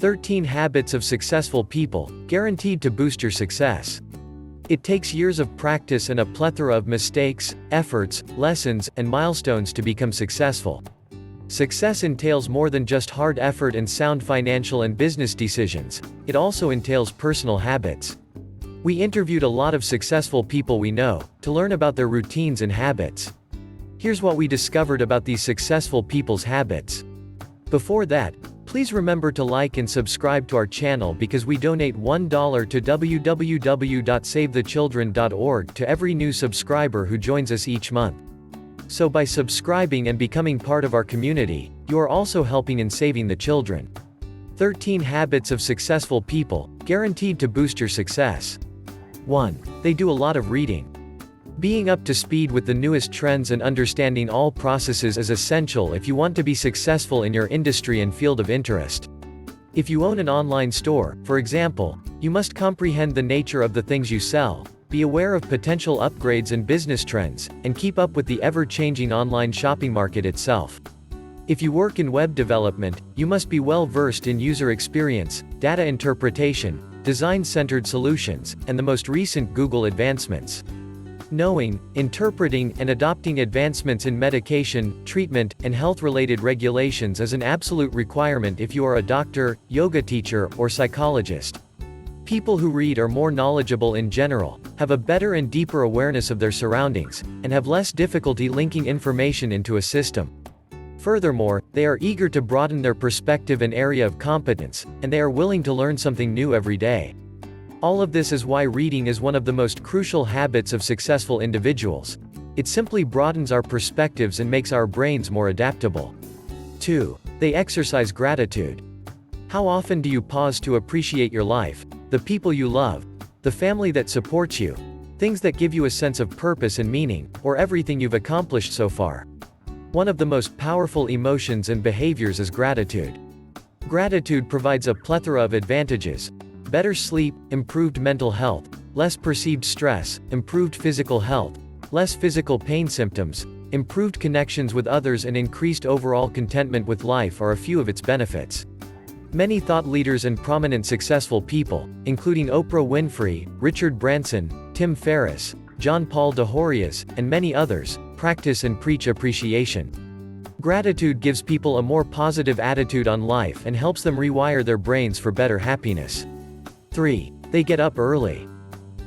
13 Habits of Successful People, guaranteed to boost your success. It takes years of practice and a plethora of mistakes, efforts, lessons, and milestones to become successful. Success entails more than just hard effort and sound financial and business decisions, it also entails personal habits. We interviewed a lot of successful people we know, to learn about their routines and habits. Here's what we discovered about these successful people's habits. Before that, please remember to like and subscribe to our channel because we donate $1 to www.savethechildren.org to every new subscriber who joins us each month. So by subscribing and becoming part of our community, you are also helping in saving the children. 13 Habits of Successful People, guaranteed to boost your success. 1. They do a lot of reading. Being up to speed with the newest trends and understanding all processes is essential if you want to be successful in your industry and field of interest. If you own an online store, for example, you must comprehend the nature of the things you sell, be aware of potential upgrades and business trends, and keep up with the ever-changing online shopping market itself. If you work in web development, you must be well versed in user experience, data interpretation, design-centered solutions, and the most recent Google advancements. Knowing, interpreting, and adopting advancements in medication, treatment, and health-related regulations is an absolute requirement if you are a doctor, yoga teacher, or psychologist. People who read are more knowledgeable in general, have a better and deeper awareness of their surroundings, and have less difficulty linking information into a system. Furthermore, they are eager to broaden their perspective and area of competence, and they are willing to learn something new every day. All of this is why reading is one of the most crucial habits of successful individuals. It simply broadens our perspectives and makes our brains more adaptable. 2. They exercise gratitude. How often do you pause to appreciate your life, the people you love, the family that supports you, things that give you a sense of purpose and meaning, or everything you've accomplished so far? One of the most powerful emotions and behaviors is gratitude. Gratitude provides a plethora of advantages. Better sleep, improved mental health, less perceived stress, improved physical health, less physical pain symptoms, improved connections with others and increased overall contentment with life are a few of its benefits. Many thought leaders and prominent successful people, including Oprah Winfrey, Richard Branson, Tim Ferris, Paul Dejorias, and many others, practice and preach appreciation. Gratitude gives people a more positive attitude on life and helps them rewire their brains for better happiness. 3. They get up early.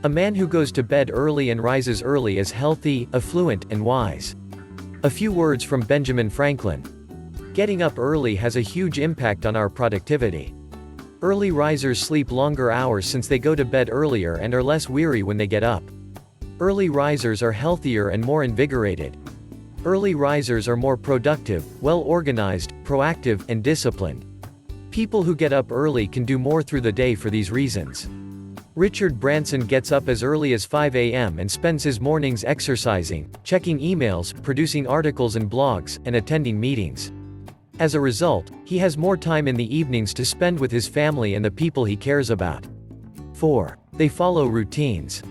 A man who goes to bed early and rises early is healthy, affluent, and wise. A few words from Benjamin Franklin. Getting up early has a huge impact on our productivity. Early risers sleep longer hours since they go to bed earlier and are less weary when they get up. Early risers are healthier and more invigorated. Early risers are more productive, well-organized, proactive, and disciplined. People who get up early can do more through the day for these reasons. Richard Branson gets up as early as 5 a.m. and spends his mornings exercising, checking emails, producing articles and blogs, and attending meetings. As a result, he has more time in the evenings to spend with his family and the people he cares about. 4. They follow routines.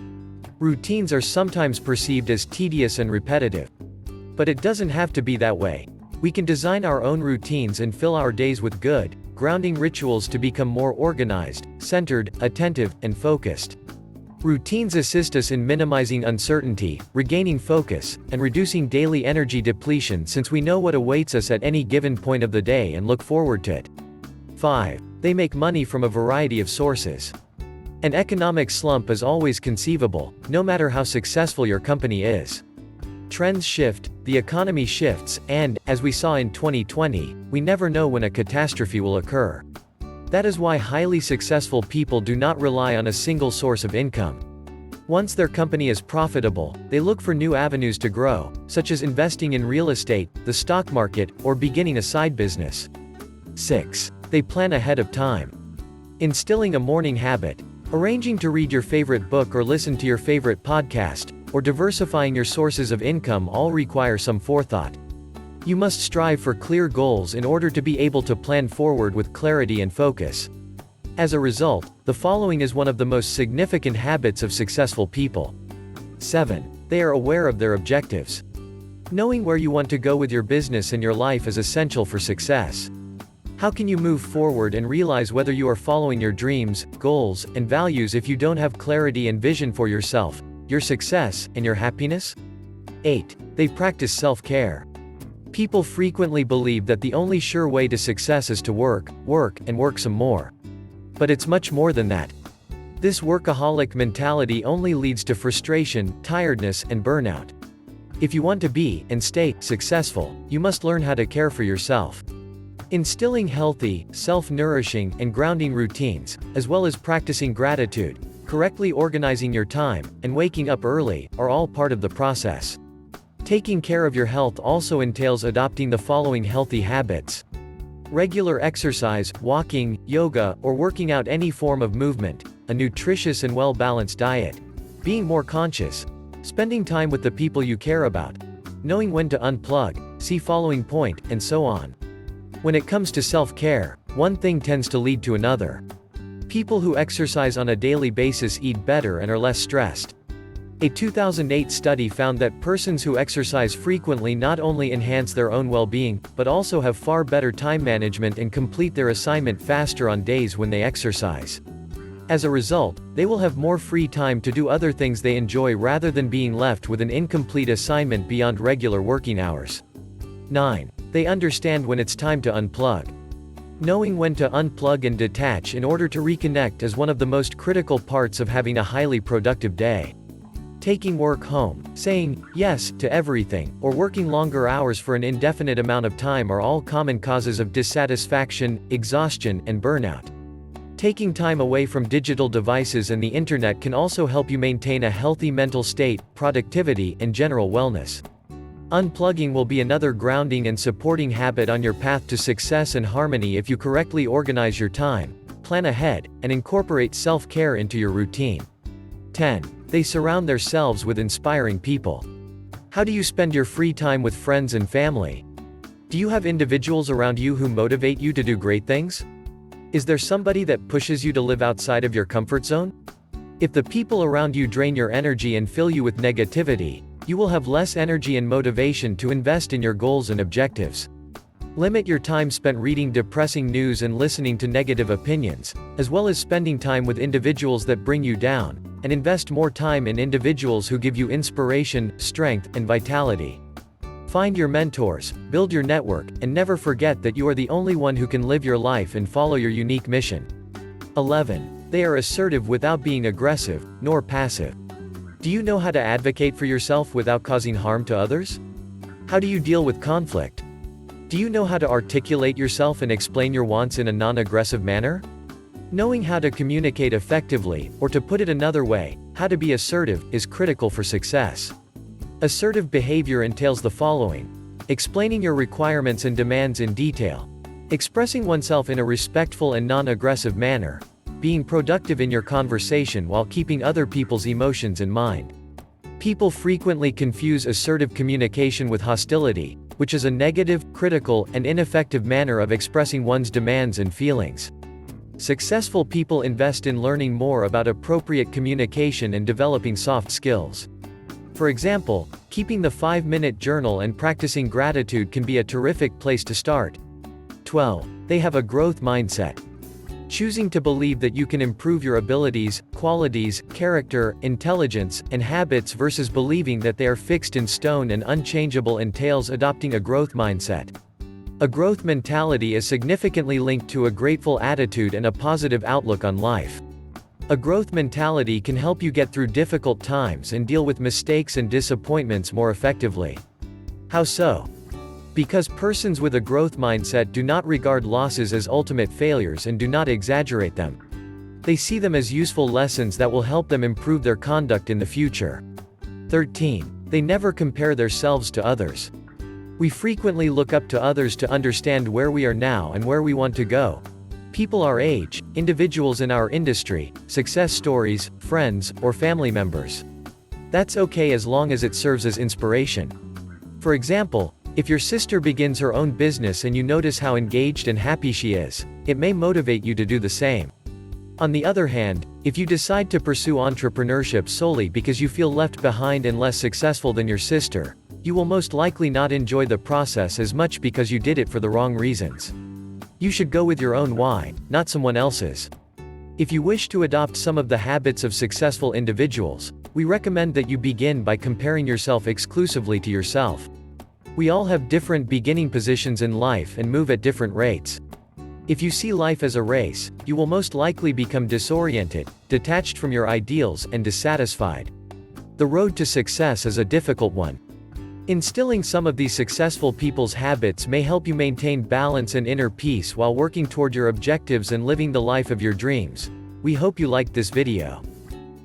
Routines are sometimes perceived as tedious and repetitive. But it doesn't have to be that way. We can design our own routines and fill our days with good, grounding rituals to become more organized, centered, attentive, and focused. Routines assist us in minimizing uncertainty, regaining focus, and reducing daily energy depletion since we know what awaits us at any given point of the day and look forward to it. 5. They make money from a variety of sources. An economic slump is always conceivable, no matter how successful your company is. Trends shift, the economy shifts, and, as we saw in 2020, we never know when a catastrophe will occur. That is why highly successful people do not rely on a single source of income. Once their company is profitable, they look for new avenues to grow, such as investing in real estate, the stock market, or beginning a side business. 6. They plan ahead of time. Instilling a morning habit, arranging to read your favorite book or listen to your favorite podcast, or diversifying your sources of income all require some forethought. You must strive for clear goals in order to be able to plan forward with clarity and focus. As a result, the following is one of the most significant habits of successful people. 7. They are aware of their objectives. Knowing where you want to go with your business and your life is essential for success. How can you move forward and realize whether you are following your dreams, goals, and values if you don't have clarity and vision for yourself, your success, and your happiness? 8. They practice self-care. People frequently believe that the only sure way to success is to work, and work some more. But it's much more than that. This workaholic mentality only leads to frustration, tiredness, and burnout. If you want to be, and stay, successful, you must learn how to care for yourself. Instilling healthy, self-nourishing, and grounding routines, as well as practicing gratitude, correctly organizing your time, and waking up early, are all part of the process. Taking care of your health also entails adopting the following healthy habits. Regular exercise, walking, yoga, or working out any form of movement, a nutritious and well-balanced diet, being more conscious, spending time with the people you care about, knowing when to unplug, see following point, and so on. When it comes to self-care, one thing tends to lead to another. People who exercise on a daily basis eat better and are less stressed. A 2008 study found that persons who exercise frequently not only enhance their own well-being, but also have far better time management and complete their assignment faster on days when they exercise. As a result, they will have more free time to do other things they enjoy rather than being left with an incomplete assignment beyond regular working hours. 9. They understand when it's time to unplug. Knowing when to unplug and detach in order to reconnect is one of the most critical parts of having a highly productive day. Taking work home, saying yes to everything, or working longer hours for an indefinite amount of time are all common causes of dissatisfaction, exhaustion, and burnout. Taking time away from digital devices and the internet can also help you maintain a healthy mental state, productivity, and general wellness. Unplugging will be another grounding and supporting habit on your path to success and harmony if you correctly organize your time, plan ahead, and incorporate self-care into your routine. 10. They surround themselves with inspiring people. How do you spend your free time with friends and family? Do you have individuals around you who motivate you to do great things? Is there somebody that pushes you to live outside of your comfort zone? If the people around you drain your energy and fill you with negativity, you will have less energy and motivation to invest in your goals and objectives. Limit your time spent reading depressing news and listening to negative opinions, as well as spending time with individuals that bring you down, and invest more time in individuals who give you inspiration, strength, and vitality. Find your mentors, build your network, and never forget that you are the only one who can live your life and follow your unique mission. 11. They are assertive without being aggressive, nor passive. Do you know how to advocate for yourself without causing harm to others? How do you deal with conflict? Do you know how to articulate yourself and explain your wants in a non-aggressive manner? Knowing how to communicate effectively, or to put it another way, how to be assertive, is critical for success. Assertive behavior entails the following: explaining your requirements and demands in detail, expressing oneself in a respectful and non-aggressive manner, being productive in your conversation while keeping other people's emotions in mind. People frequently confuse assertive communication with hostility, which is a negative, critical, and ineffective manner of expressing one's demands and feelings. Successful people invest in learning more about appropriate communication and developing soft skills. For example, keeping the 5-minute journal and practicing gratitude can be a terrific place to start. 12. They have a growth mindset. Choosing to believe that you can improve your abilities, qualities, character, intelligence, and habits versus believing that they are fixed in stone and unchangeable entails adopting a growth mindset. A growth mentality is significantly linked to a grateful attitude and a positive outlook on life. A growth mentality can help you get through difficult times and deal with mistakes and disappointments more effectively. How so? Because persons with a growth mindset do not regard losses as ultimate failures and do not exaggerate them. They see them as useful lessons that will help them improve their conduct in the future. 13. They never compare themselves to others. We frequently look up to others to understand where we are now and where we want to go. People our age, individuals in our industry, success stories, friends, or family members. That's okay as long as it serves as inspiration. For example, if your sister begins her own business and you notice how engaged and happy she is, it may motivate you to do the same. On the other hand, if you decide to pursue entrepreneurship solely because you feel left behind and less successful than your sister, you will most likely not enjoy the process as much because you did it for the wrong reasons. You should go with your own why, not someone else's. If you wish to adopt some of the habits of successful individuals, we recommend that you begin by comparing yourself exclusively to yourself. We all have different beginning positions in life and move at different rates. If you see life as a race, you will most likely become disoriented, detached from your ideals, and dissatisfied. The road to success is a difficult one. Instilling some of these successful people's habits may help you maintain balance and inner peace while working toward your objectives and living the life of your dreams. We hope you liked this video.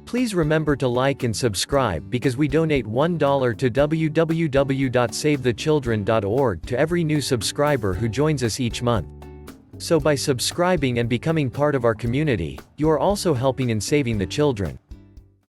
Please remember to like and subscribe because we donate $1 to www.savethechildren.org to every new subscriber who joins us each month. So by subscribing and becoming part of our community, you are also helping in saving the children.